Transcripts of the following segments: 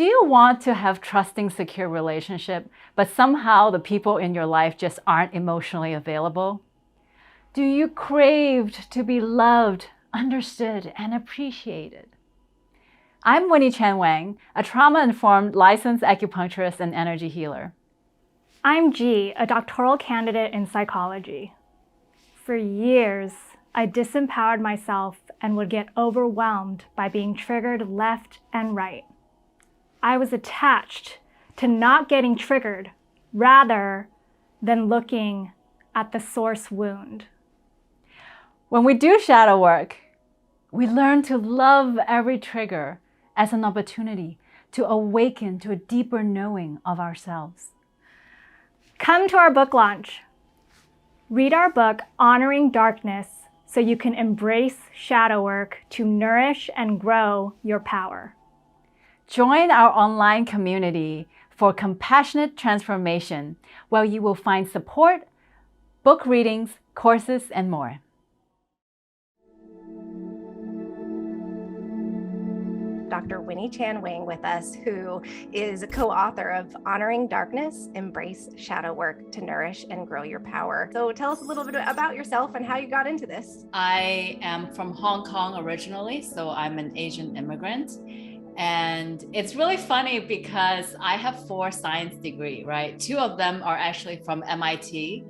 Do you want to have trusting, secure relationship, but somehow the people in your life just aren't emotionally available? Do you crave to be loved, understood, and appreciated? I'm Winnie Chan Wang, a trauma-informed licensed acupuncturist and energy healer. I'm G, a doctoral candidate in psychology. For years, I disempowered myself and would get overwhelmed by being triggered left and right. I was attached to not getting triggered rather than looking at the source wound. When we do shadow work, we learn to love every trigger as an opportunity to awaken to a deeper knowing of ourselves. Come to our book launch. Read our book, Honoring Darkness, so you can embrace shadow work to nourish and grow your power. Join our online community for compassionate transformation, where you will find support, book readings, courses, and more. Dr. Winnie Chan Wang with us, who is a co-author of Honoring Darkness, Embrace Shadow Work to Nourish and Grow Your Power. So tell us a little bit about yourself and how you got into this. I am from Hong Kong originally, so I'm an Asian immigrant. And it's really funny because I have 4 science degrees, right? 2 of them are actually from MIT.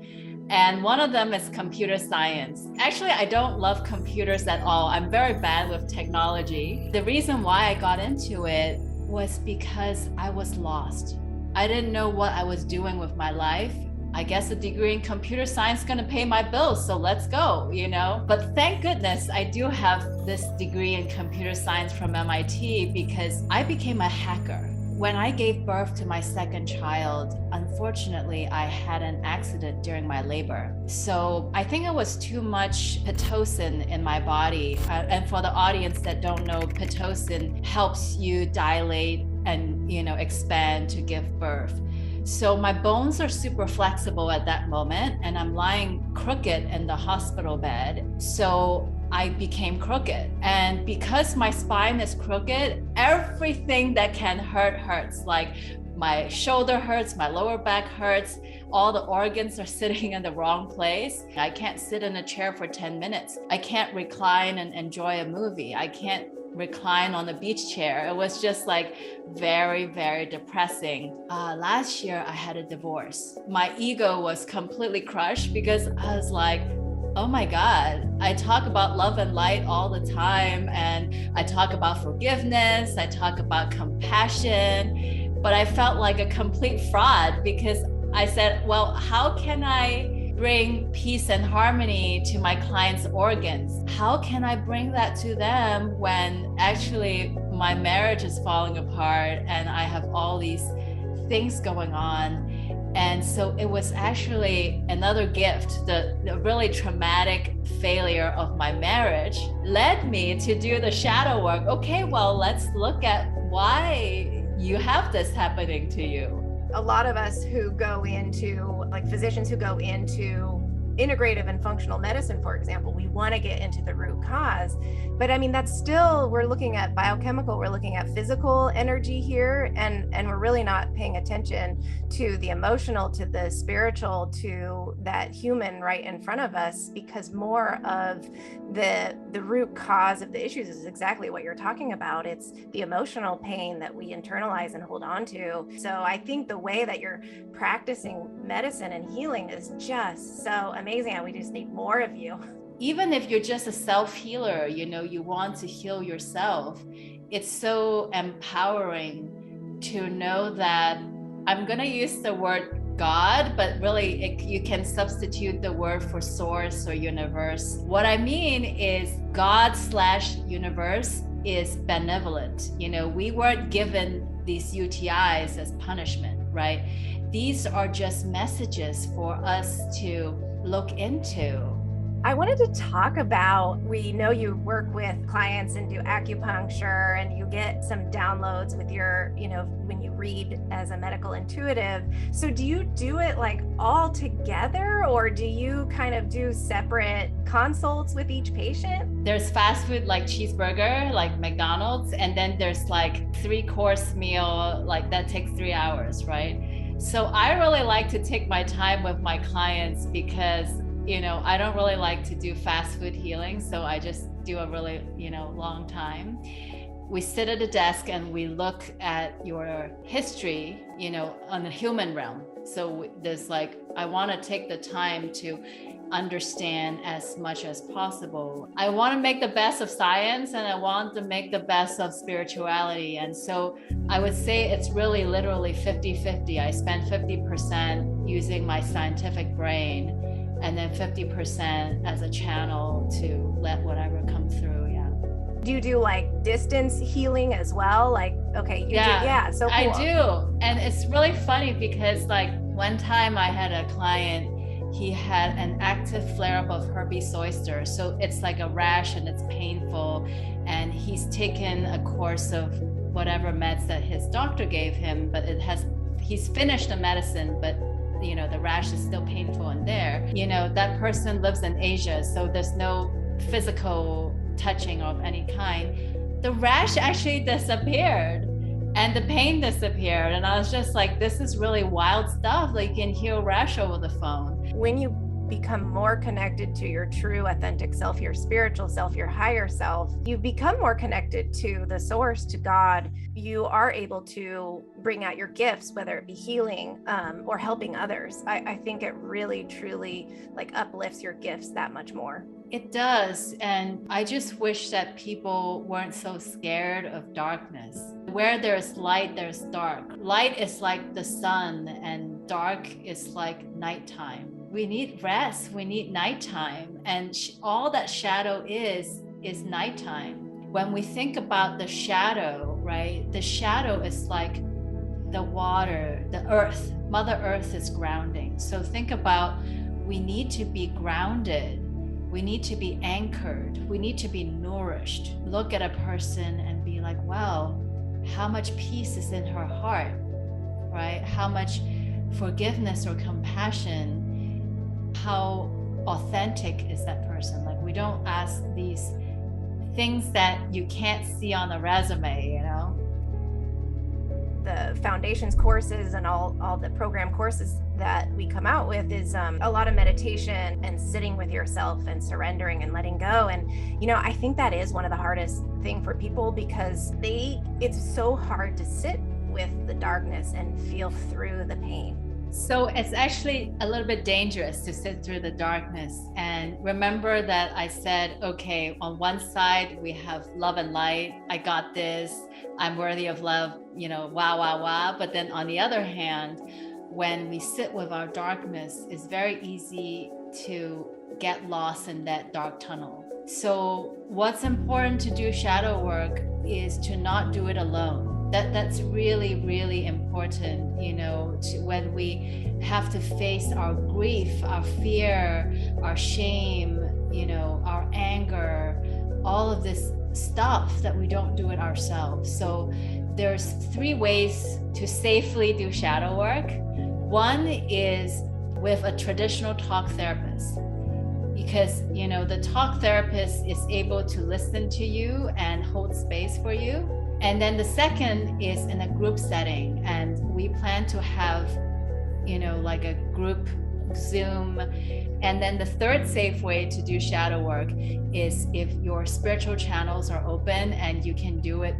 And one of them is computer science. Actually, I don't love computers at all. I'm very bad with technology. The reason why I got into it was because I was lost. I didn't know what I was doing with my life. I guess a degree in computer science is gonna pay my bills, so let's go, you know? But thank goodness I do have this degree in computer science from MIT because I became a hacker. When I gave birth to my second child, unfortunately, I had an accident during my labor. So I think it was too much Pitocin in my body. And for the audience that don't know, Pitocin helps you dilate and, expand to give birth. So my bones are super flexible at that moment, and I'm lying crooked in the hospital bed. So I became crooked. And because my spine is crooked, everything that can hurt hurts. Like my shoulder hurts, my lower back hurts, all the organs are sitting in the wrong place. I can't sit in a chair for 10 minutes. I can't recline and enjoy a movie. I can't recline on the beach chair. It was just like very, very depressing. Last year I had a divorce. My ego was completely crushed because I was like, oh my God, I talk about love and light all the time. And I talk about forgiveness. I talk about compassion, but I felt like a complete fraud because I said, well, how can I bring peace and harmony to my clients' organs? How can I bring that to them when actually my marriage is falling apart and I have all these things going on? And so it was actually another gift. The really traumatic failure of my marriage led me to do the shadow work. Okay, well, let's look at why you have this happening to you. A lot of us who go into, like physicians who go into integrative and functional medicine, for example, we want to get into the root cause. But I mean, that's still, we're looking at biochemical, we're looking at physical energy here, and we're really not paying attention to the emotional, to the spiritual, to that human right in front of us, because more of the root cause of the issues is exactly what you're talking about. It's the emotional pain that we internalize and hold on to. So I think the way that you're practicing medicine and healing is just so amazing, and we just need more of you. Even if you're just a self-healer, you want to heal yourself, it's so empowering to know that, I'm going to use the word God, but really you can substitute the word for source or universe. What I mean is God/universe is benevolent. We weren't given these UTIs as punishment, right? These are just messages for us to look into. I wanted to talk about, we know you work with clients and do acupuncture and you get some downloads with your, when you read as a medical intuitive. So do you do it like all together, or do you kind of do separate consults with each patient? There's fast food like cheeseburger, like McDonald's, and then there's like 3-course meal, like that takes 3 hours, right? So I really like to take my time with my clients because I don't really like to do fast food healing. So I just do a really, long time. We sit at a desk and we look at your history, on the human realm. So there's I want to take the time to understand as much as possible. I want to make the best of science and I want to make the best of spirituality. And so I would say it's really literally 50-50. I spend 50% using my scientific brain and then 50% as a channel to let whatever come through. Yeah. Do you do like distance healing as well? Okay, do, so cool. I do. And it's really funny because one time I had a client, he had an active flare-up of herpes zoster. So it's like a rash and it's painful. And he's taken a course of whatever meds that his doctor gave him, but he's finished the medicine, but the rash is still painful in there. That person lives in Asia, so there's no physical touching of any kind. The rash actually disappeared and the pain disappeared. And I was just like, this is really wild stuff. You can heal rash over the phone. When you become more connected to your true authentic self, your spiritual self, your higher self, you become more connected to the source, to God. You are able to bring out your gifts, whether it be healing or helping others. I think it really, truly uplifts your gifts that much more. It does. And I just wish that people weren't so scared of darkness. Where there's light, there's dark. Light is like the sun and dark is like nighttime. We need rest, we need nighttime, and all that shadow is nighttime. When we think about the shadow, right? The shadow is like the water, the earth. Mother Earth is grounding. So think about, we need to be grounded. We need to be anchored. We need to be nourished. Look at a person and be like, wow, how much peace is in her heart, right? How much forgiveness or compassion. How authentic is that person? We don't ask these things that you can't see on a resume, The foundations courses and all the program courses that we come out with is a lot of meditation and sitting with yourself and surrendering and letting go. And, I think that is one of the hardest thing for people because it's so hard to sit with the darkness and feel through the pain. So it's actually a little bit dangerous to sit through the darkness. And remember that I said, okay, on one side, we have love and light. I got this. I'm worthy of love, wow. But then on the other hand, when we sit with our darkness, it's very easy to get lost in that dark tunnel. So what's important to do shadow work is to not do it alone. That's really, really important, when we have to face our grief, our fear, our shame, our anger, all of this stuff that we don't do it ourselves. So there's 3 ways to safely do shadow work. One is with a traditional talk therapist, because, the talk therapist is able to listen to you and hold space for you. And then the second is in a group setting, and we plan to have, a group Zoom. And then the third safe way to do shadow work is if your spiritual channels are open and you can do it,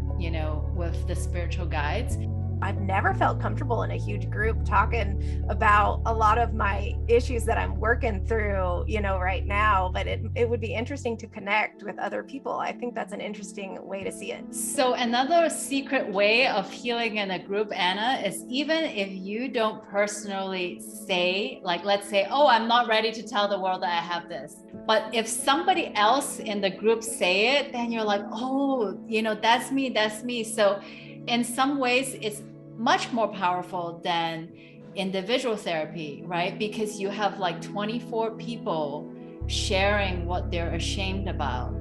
with the spiritual guides. I've never felt comfortable in a huge group talking about a lot of my issues that I'm working through, right now, but it would be interesting to connect with other people. I think that's an interesting way to see it. So another secret way of healing in a group, Anna, is even if you don't personally say, let's say, oh, I'm not ready to tell the world that I have this. But if somebody else in the group say it, then you're like, oh, that's me. So in some ways, it's much more powerful than individual therapy, right? Because you have 24 people sharing what they're ashamed about.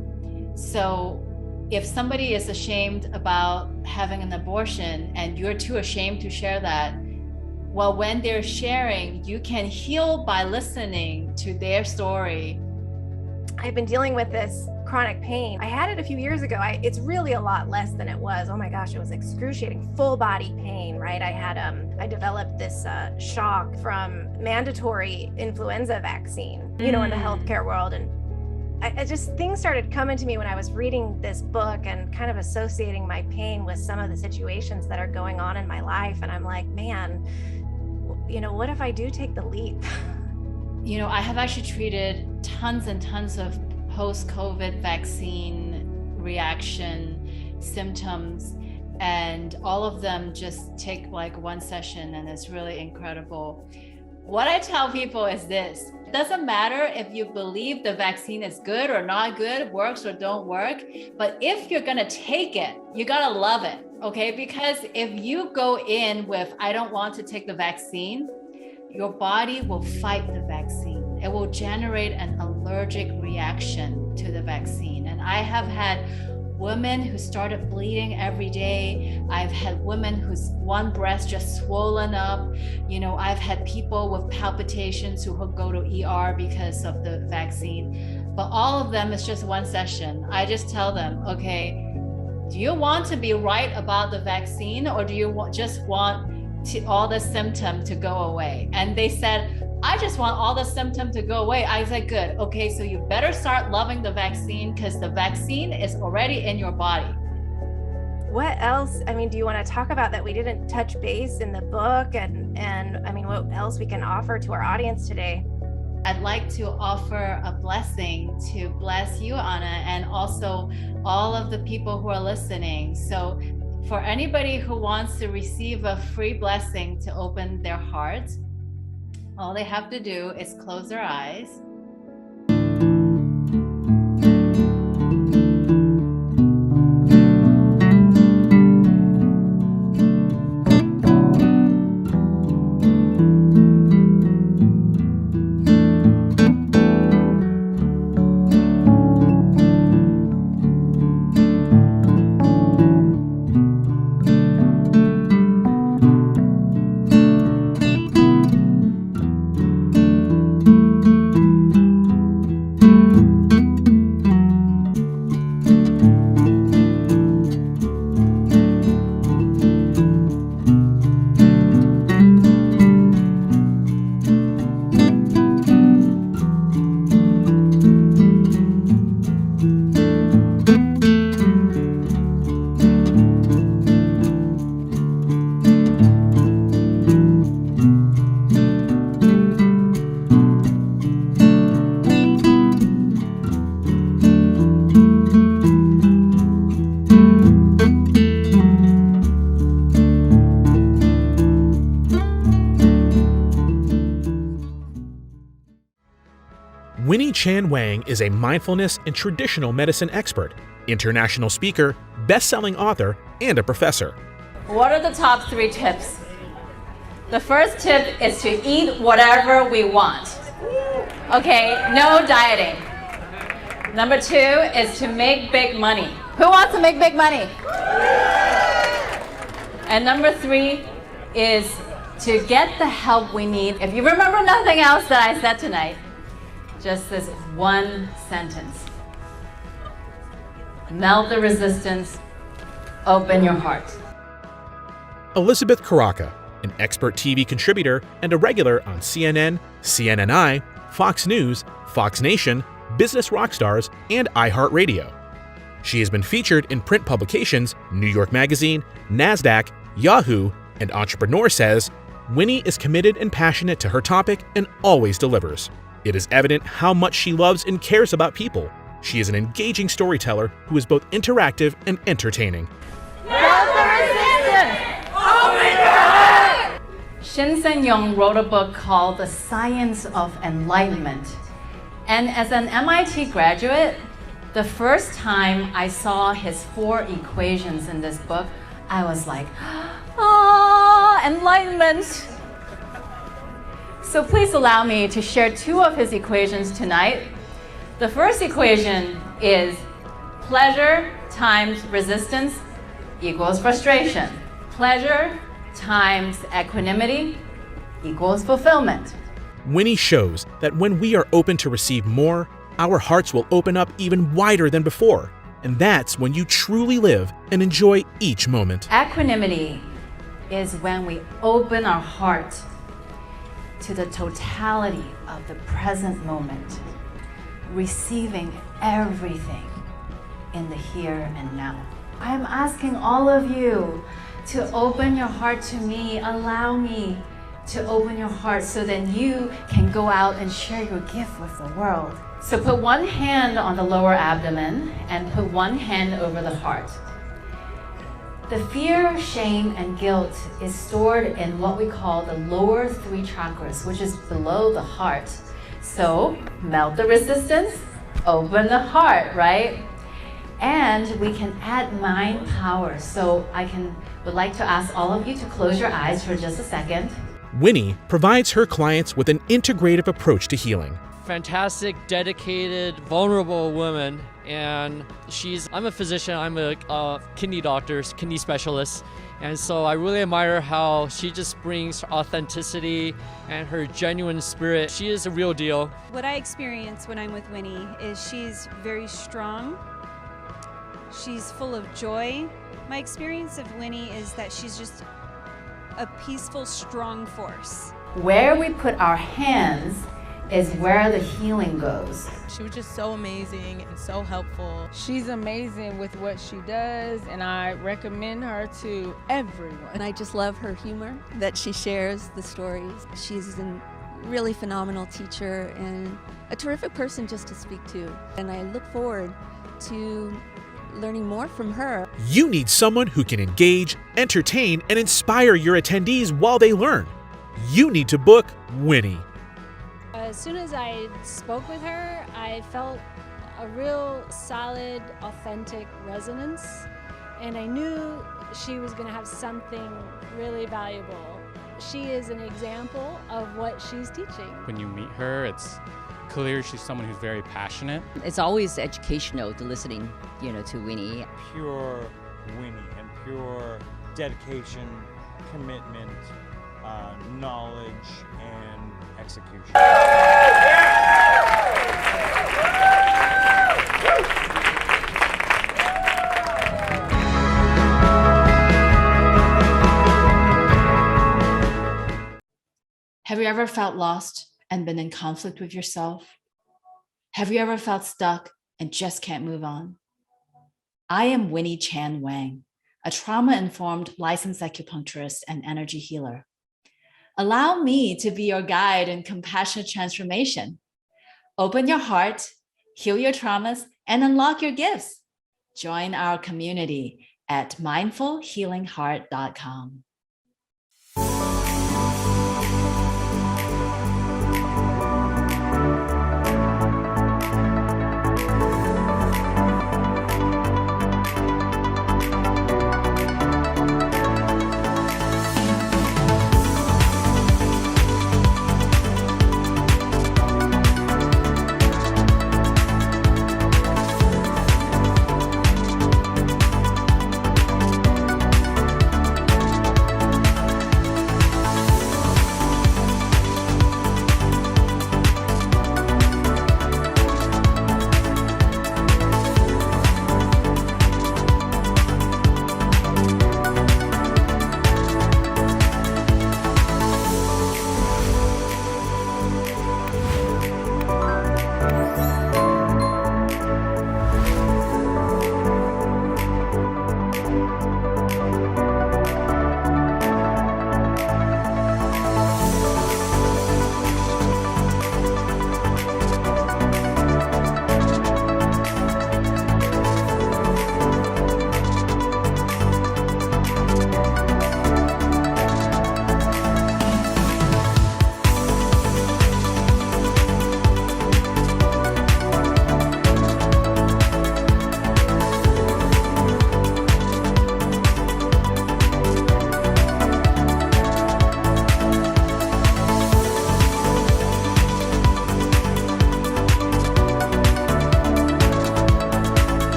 So if somebody is ashamed about having an abortion and you're too ashamed to share that, well, when they're sharing, you can heal by listening to their story. I've been dealing with this chronic pain. I had it a few years ago. It's really a lot less than it was. Oh my gosh, it was excruciating, full body pain, right? I developed this shock from mandatory influenza vaccine, in the healthcare world. And I just, things started coming to me when I was reading this book and kind of associating my pain with some of the situations that are going on in my life. And I'm like, man, what if I do take the leap? I have actually treated tons and tons of post-COVID vaccine reaction symptoms, and all of them just take like one session, and it's really incredible. What I tell people is this: it doesn't matter if you believe the vaccine is good or not good, works or don't work, but if you're gonna take it, you gotta love it, okay? Because if you go in with, I don't want to take the vaccine, your body will fight the vaccine. It will generate an allergic reaction to the vaccine. And I have had women who started bleeding every day. I've had women whose one breast just swollen up. I've had people with palpitations who will go to ER because of the vaccine. But all of them is just one session. I just tell them, okay, do you want to be right about the vaccine, or do you just want all the symptom to go away? And they said, I just want all the symptom to go away. I said, good. Okay, so you better start loving the vaccine, because the vaccine is already in your body. What else? Do you want to talk about that we didn't touch base in the book, and what else we can offer to our audience today? I'd like to offer a blessing to bless you, Anna, and also all of the people who are listening. So for anybody who wants to receive a free blessing to open their heart, all they have to do is close their eyes. Winnie Chan Wang is a mindfulness and traditional medicine expert, international speaker, best-selling author, and a professor. What are the top 3 tips? The first tip is to eat whatever we want. Okay, no dieting. Number 2 is to make big money. Who wants to make big money? And number 3 is to get the help we need. If you remember nothing else that I said tonight, just this one sentence. Melt the resistance, open your heart. Elizabeth Caraca, an expert TV contributor and a regular on CNN, CNNI, Fox News, Fox Nation, Business Rockstars, and iHeartRadio. She has been featured in print publications New York Magazine, NASDAQ, Yahoo, and Entrepreneur Says. Winnie is committed and passionate to her topic and always delivers. It is evident how much she loves and cares about people. She is an engaging storyteller who is both interactive and entertaining. Melt the resistance! Open your heart! Shinsen Young wrote a book called The Science of Enlightenment. And as an MIT graduate, the first time I saw his 4 equations in this book, I was like, enlightenment! So please allow me to share 2 of his equations tonight. The first equation is pleasure times resistance equals frustration. Pleasure times equanimity equals fulfillment. Winnie shows that when we are open to receive more, our hearts will open up even wider than before. And that's when you truly live and enjoy each moment. Equanimity is when we open our heart to the totality of the present moment, receiving everything in the here and now. I am asking all of you to open your heart to me. Allow me to open your heart so that you can go out and share your gift with the world. So put one hand on the lower abdomen and put one hand over the heart. The fear, shame, and guilt is stored in what we call the lower 3 chakras, which is below the heart. So melt the resistance, open the heart, right? And we can add mind power. So would like to ask all of you to close your eyes for just a second. Winnie provides her clients with an integrative approach to healing. Fantastic, dedicated, vulnerable woman, and I'm a physician, I'm a kidney doctor, kidney specialist, and so I really admire how she just brings authenticity and her genuine spirit. She is a real deal. What I experience when I'm with Winnie is she's very strong, she's full of joy. My experience of Winnie is that she's just a peaceful, strong force. Where we put our hands is where the healing goes. She was just so amazing and so helpful. She's amazing with what she does, and I recommend her to everyone. And I just love her humor that she shares, the stories. She's a really phenomenal teacher and a terrific person just to speak to. And I look forward to learning more from her. You need someone who can engage, entertain, and inspire your attendees while they learn. You need to book Winnie. As soon as I spoke with her, I felt a real solid, authentic resonance, and I knew she was going to have something really valuable. She is an example of what she's teaching. When you meet her, it's clear she's someone who's very passionate. It's always educational to listening, to Winnie. Pure Winnie and pure dedication, commitment, knowledge, and execution. Have you ever felt lost and been in conflict with yourself? Have you ever felt stuck and just can't move on? I am Winnie Chan Wang, a trauma-informed licensed acupuncturist and energy healer. Allow me to be your guide in compassionate transformation. Open your heart, heal your traumas, and unlock your gifts. Join our community at mindfulhealingheart.com.